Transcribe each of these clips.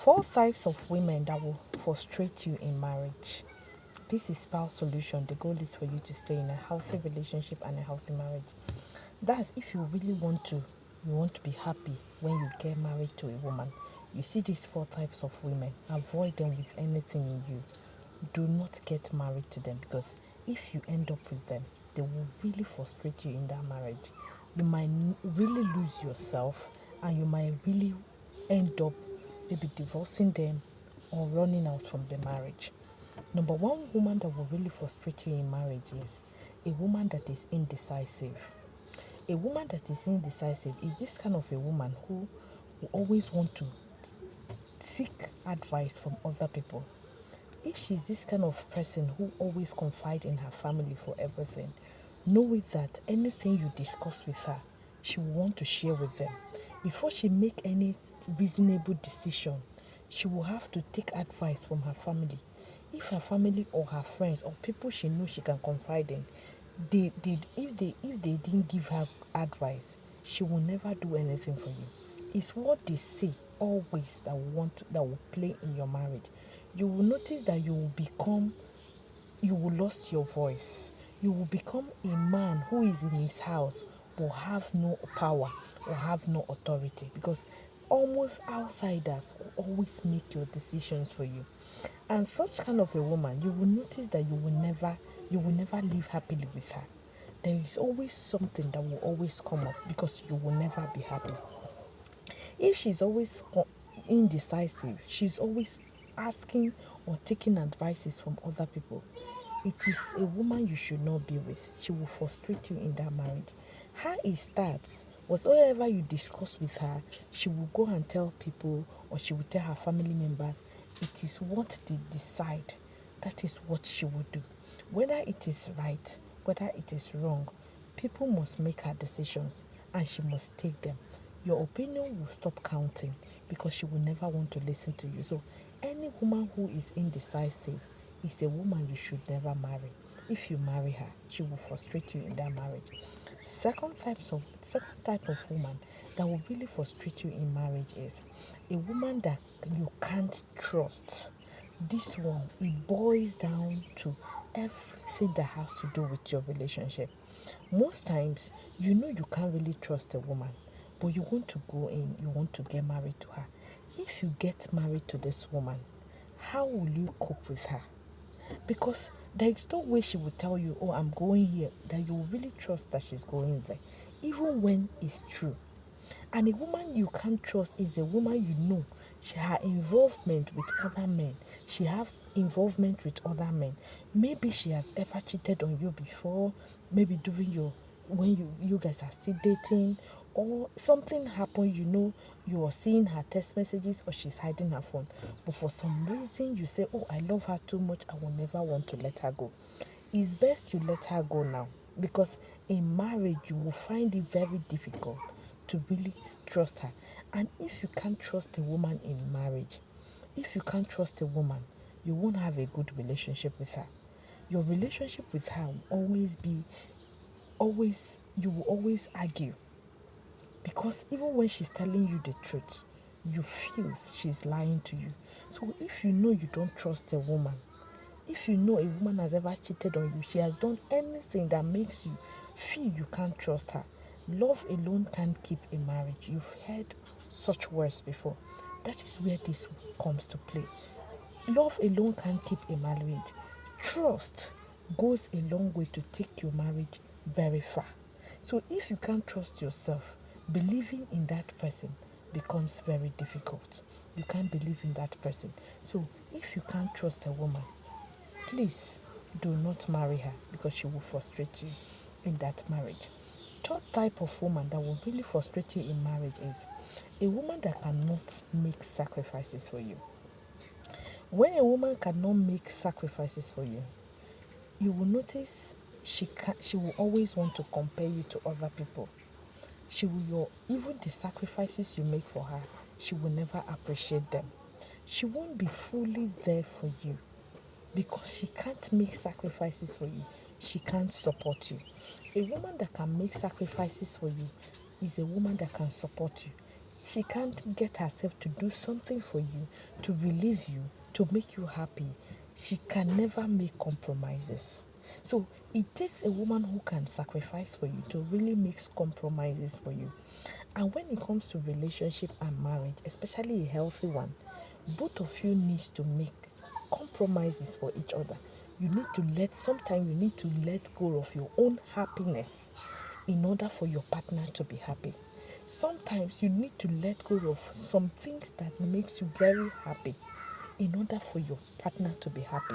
4 types of women that will frustrate you in marriage. This is Spouse Solution. The goal is for you to stay in a healthy relationship and a healthy marriage. That's if you really want to be happy when you get married to a woman. You see these 4 types of women. Avoid them with anything in you. Do not get married to them, because if you end up with them, they will really frustrate you in that marriage. You might really lose yourself, and you might really end up maybe divorcing them or running out from the marriage. Number 1 woman that will really frustrate you in marriage is a woman that is indecisive. A woman that is indecisive is this kind of a woman who will always want to seek advice from other people. If she's this kind of person who always confide in her family for everything, know it that anything you discuss with her, she will want to share with them. Before she make any reasonable decision, she will have to take advice from her family. If her family or her friends or people she knows she can confide in, if they didn't give her advice, she will never do anything for you. It's what they say always that will play in your marriage. You will notice that you will lose your voice. You will become a man who is in his house but have no power or have no authority, because almost outsiders will always make your decisions for you. And such kind of a woman, you will notice that you will never live happily with her. There is always something that will always come up, because you will never be happy. If she's always indecisive, she's always asking or taking advices from other people, it is a woman you should not be with. She will frustrate you in that marriage. How it starts was, whatever you discuss with her, she will go and tell people, or she will tell her family members. It is what they decide. That is what she will do. Whether it is right, whether it is wrong, people must make her decisions, and she must take them. Your opinion will stop counting, because she will never want to listen to you. So any woman who is indecisive is a woman you should never marry. If you marry her, she will frustrate you in that marriage. Second type of woman that will really frustrate you in marriage is a woman that you can't trust. This one, it boils down to everything that has to do with your relationship. Most times, you can't really trust a woman, but you want to go in, you want to get married to her. If you get married to this woman, how will you cope with her? Because there is no way she will tell you, oh, I'm going here, that you will really trust that she's going there, even when it's true. And a woman you can't trust is a woman her involvement with other men. She have involvement with other men. Maybe she has ever cheated on you before, maybe during when you guys are still dating, or something happened, you are seeing her text messages, or she's hiding her phone. But for some reason you say, oh, I love her too much, I will never want to let her go. It's best you let her go now, because in marriage you will find it very difficult to really trust her. And if you can't trust a woman in marriage, if you can't trust a woman, you won't have a good relationship with her. Your relationship with her will you will always argue, because even when she's telling you the truth, you feel she's lying to you. So if you don't trust a woman, if you know a woman has ever cheated on you, she has done anything that makes you feel you can't trust her, love alone can't keep a marriage. You've heard such words before. That is where this comes to play. Love alone can't keep a marriage. Trust goes a long way to take your marriage very far. So if you can't trust yourself, believing in that person becomes very difficult. You can't believe in that person. So if you can't trust a woman, please do not marry her, because she will frustrate you in that marriage. Third type of woman that will really frustrate you in marriage is a woman that cannot make sacrifices for you. When a woman cannot make sacrifices for you, you will notice she will always want to compare you to other people. Even the sacrifices you make for her, she will never appreciate them. She won't be fully there for you, because she can't make sacrifices for you. She can't support you. A woman that can make sacrifices for you is a woman that can support you. she can't get herself to do something for you, to relieve you, to make you happy, she can never make compromises. So it takes a woman who can sacrifice for you to really make compromises for you. And when it comes to relationship and marriage, especially a healthy one, both of you need to make compromises for each other. Sometimes you need to let go of your own happiness in order for your partner to be happy. Sometimes you need to let go of some things that makes you very happy in order for your partner to be happy.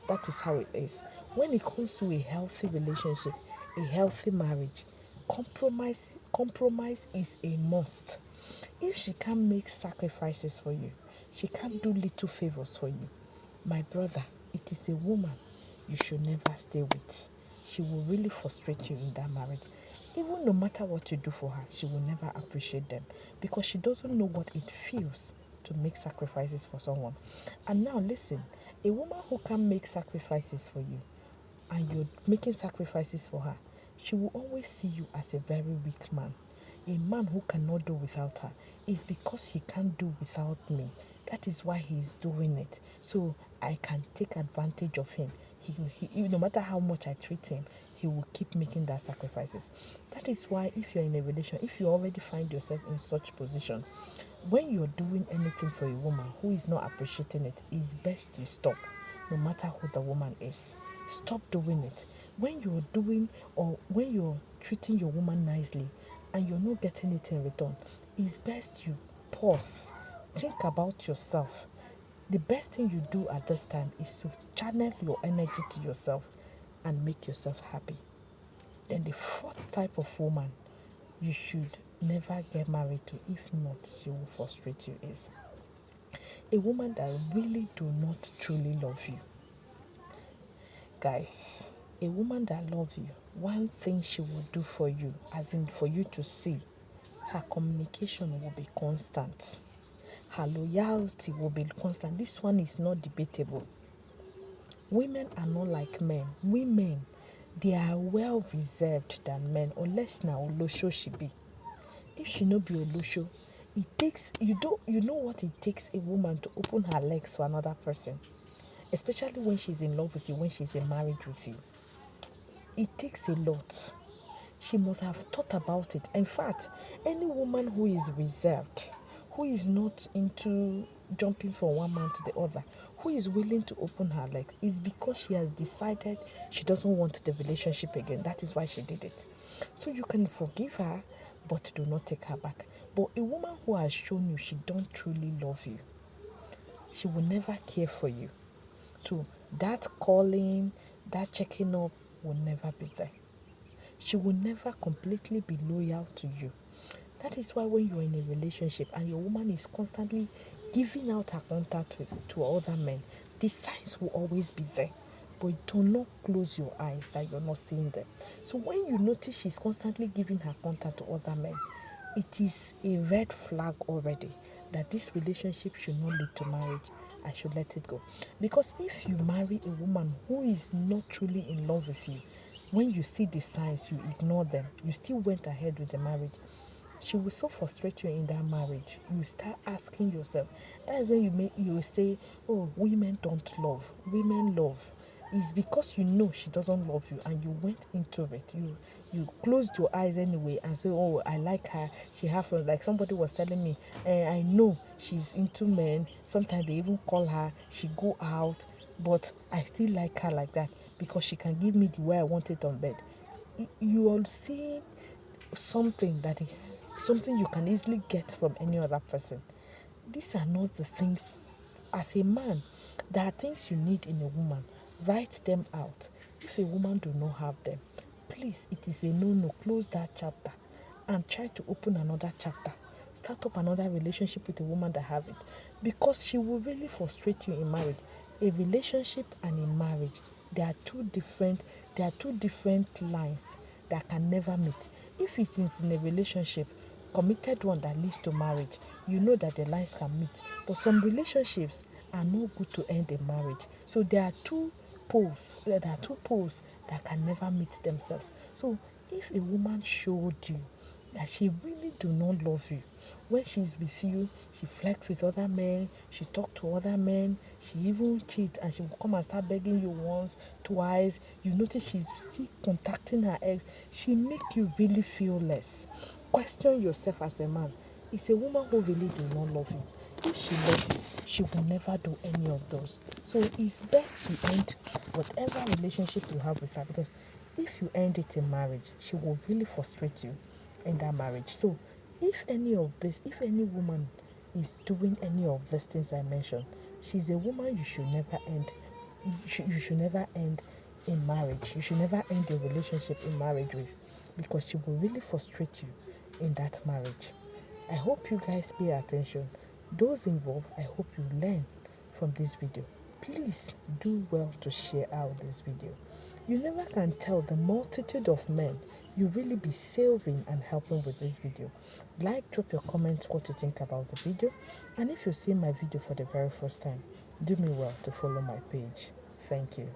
That is how it is. When it comes to a healthy relationship, a healthy marriage, compromise is a must. If she can't make sacrifices for you, she can't do little favors for you, my brother, it is a woman you should never stay with. She will really frustrate you in that marriage. Even no matter what you do for her, she will never appreciate them because she doesn't know what it feels to make sacrifices for someone. And now listen, a woman who can make sacrifices for you and you're making sacrifices for her, she will always see you as a very weak man. A man who cannot do without her is because he can't do without me. That is why he is doing it. So I can take advantage of him. No matter how much I treat him, he will keep making that sacrifices. That is why if you're in a relation, if you already find yourself in such position, when you're doing anything for a woman who is not appreciating it, it's best you stop. No matter who the woman is, stop doing it. When you're treating your woman nicely and you're not getting it in return, it's best you pause, think about yourself. The best thing you do at this time is to channel your energy to yourself and make yourself happy. Then the fourth type of woman you should never get married to, if not she will frustrate you, is a woman that really do not truly love you. Guys, a woman that loves you, one thing she will do for you, as in for you to see, her communication will be constant. Her loyalty will be constant. This one is not debatable. Women are not like men. Women, they are well reserved than men, unless now Olosho she be. If she no be Olosho, it takes you know what it takes a woman to open her legs for another person, especially when she's in love with you, when she's in marriage with you. It takes a lot. She must have thought about it. In fact, any woman who is reserved, who is not into jumping from one man to the other, who is willing to open her legs, is because she has decided she doesn't want the relationship again. That is why she did it. So you can forgive her, but do not take her back. But a woman who has shown you she don't truly love you, she will never care for you. So that calling, that checking up will never be there. She will never completely be loyal to you. That is why when you're in a relationship and your woman is constantly giving out her contact to other men, the signs will always be there. But do not close your eyes that you're not seeing them. So when you notice she's constantly giving her contact to other men, it is a red flag already that this relationship should not lead to marriage. I should let it go. Because if you marry a woman who is not truly in love with you, when you see the signs, you ignore them, you still went ahead with the marriage, she will so frustrate you in that marriage. You start asking yourself. That is when you say, oh, women don't love. Women love. It's because you know she doesn't love you and you went into it. You closed your eyes anyway and say, oh, I like her. She have like somebody was telling me, I know she's into men. Sometimes they even call her. She go out, but I still like her like that because she can give me the way I want it on bed. You are seeing something that is something you can easily get from any other person. These are not the things. As a man, there are things you need in a woman. Write them out. If a woman do not have them, please, it is a no. Close that chapter and try to open another chapter. Start up another relationship with a woman that have it, because she will really frustrate you in marriage. A relationship and a marriage, they are two different lines that can never meet. If it is in a relationship, committed one that leads to marriage, you know that the lines can meet. But some relationships are not good to end a marriage. So there are two poles that can never meet themselves. So if a woman showed you that she really do not love you, When she's with you, she flirts with other men, she talks to other men, she even cheats, and she will come and start begging you once, twice. You notice she's still contacting her ex. She make you really feel less. Question yourself as a man. Is a woman who really do not love you. If she loves you, she will never do any of those. So it's best to end whatever relationship you have with her, because if you end it in marriage, she will really frustrate you in that marriage. So if any woman is doing any of these things I mentioned, she's a woman you should never end. You should never end in marriage. You should never end a relationship in marriage with, because she will really frustrate you in that marriage. I hope you guys pay attention. Those involved, I hope you learn from this video. Please do well to share out this video. You never can tell the multitude of men you really be saving and helping with this video. Like, drop your comments what you think about the video. And if you see my video for the very first time, do me well to follow my page. Thank you.